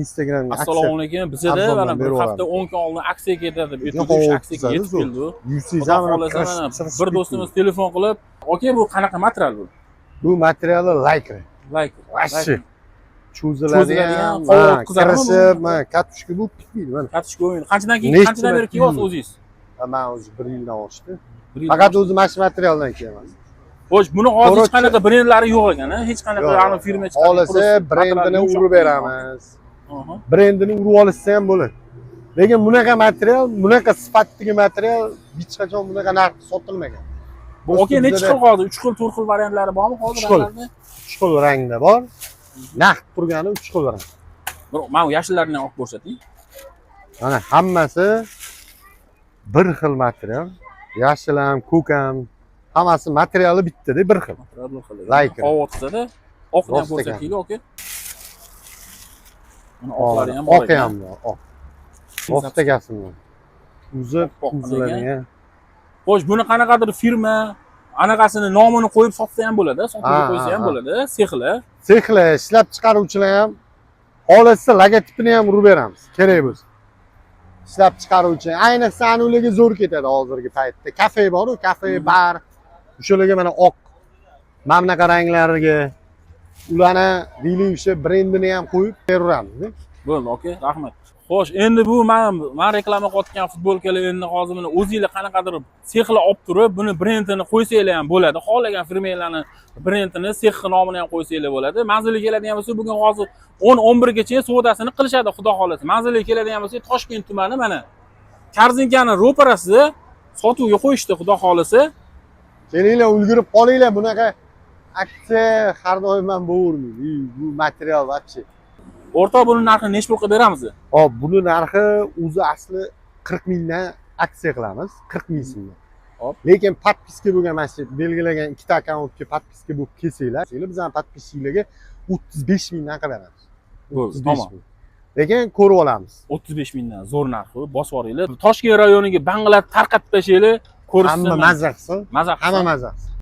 Instagramga Assalomu alaykum. Bizda mana bir hafta 10 kun oldin aksiya ketadi deb aytdik, aksiyaga yetib keldi. Xudo xolasa mana bir do'stimiz telefon qilib, "Aka, bu qanaqa material bu?" Bu materiali Lycra. Vashi. Cho'ziladigan, kirishib, mana katushka bu bitmaydi mana. Katushka o'yin. Qanchadan beri kiyapsiz o'zingiz? Men o'zi 1 yildan oshdi. Faqat o'zi mana shu materialdan kiyaman. Xo'sh, buni hozir hech qanaqa brendlari yo'q ekan-a? Hech qanaqa aniq firma chiqargan. Xohlasa brendini urib beramiz. Brendini urib olishsa ham bo'ladi. Lekin bunaqa material, bunaqa sifatdagi material hech qachon bunaqa narx sotilmagan. Bu aka necha xil hozir? 3 xil, 4 xil variantlari bormi hozir ranglarda? 3 xil rangda bor. Naqd turgani 3 xil rang. Mana yashillarini olib ko'rsating. Mana hammasi bir xil material. Yashil ham, ko'k ham, hammasi materiali bitta-da, bir xil. Lycra. Qovotda oqni ham ko'rsating aka. Mana oqlari ham bor. Oq ham bor, oq. O'xtagasini. Uzib, uziladigan. Xo'sh, buni qanaqadir firma anaqasini nomini qo'yib sotsa ham bo'ladi, sotuvga qo'ysa ham bo'ladi, sexlar. Sexlar, ishlab chiqaruvchilar ham xohlasa logotipini ham urib beramiz, kerak bo'lsa. Ishlab chiqaruvchi, ayniqsa ularga zo'r ketadi hozirgi paytda. Kafe bor-ku, kafe, bar. O'shalarga mana oq, mana bunaqa ranglarga ularni deylik brendini ham qo'yib beramiz. Bo'ldi, aka, rahmat. Xo'sh, endi bu men reklama qilayotgan futbolkalar endi hozir mana o'zingizlar qanaqadir sexlar olib turib, buni brendini qo'ysanglar ham bo'ladi. Xohlagan firmalarni brendini, sex nomini ham qo'ysanglar bo'ladi. Manzilga keladigan bo'lsa, bugun hozir 10-11 gacha savdosini qilishadi, xudo xolasa. Manzilga keladigan bo'lsa, Toshkent tumani mana Korzinkani ro'parasida sotuvga qo'yishdi, xudo xolasa. Kelinglar, ulgurib qolinglar, bunaqa aksiya har doim ham bo'lavermaydi. Bu material вообще. O'rtoq, buni narxini necha pulga beramiz? Hop, buni narxi o'zi asli 40 mingdan aksiya qilamiz, 40 ming so'mdan. Hop. Lekin podpiska bo'lgan mana shu belgilagan ikkita akkauntga podpiska bo'lib kelsanglar, bizning podpiskalarga 35 mingdan qilib beramiz. Bo'ldi, tamom. Lekin ko'rib olamiz. 35 mingdan zo'r narxi, bosib oringlar. Toshkent rayoniga banglar tarqatib tashlaylar, ko'rishsin. Hamma mazza qilsin. Hamma mazza qilsin.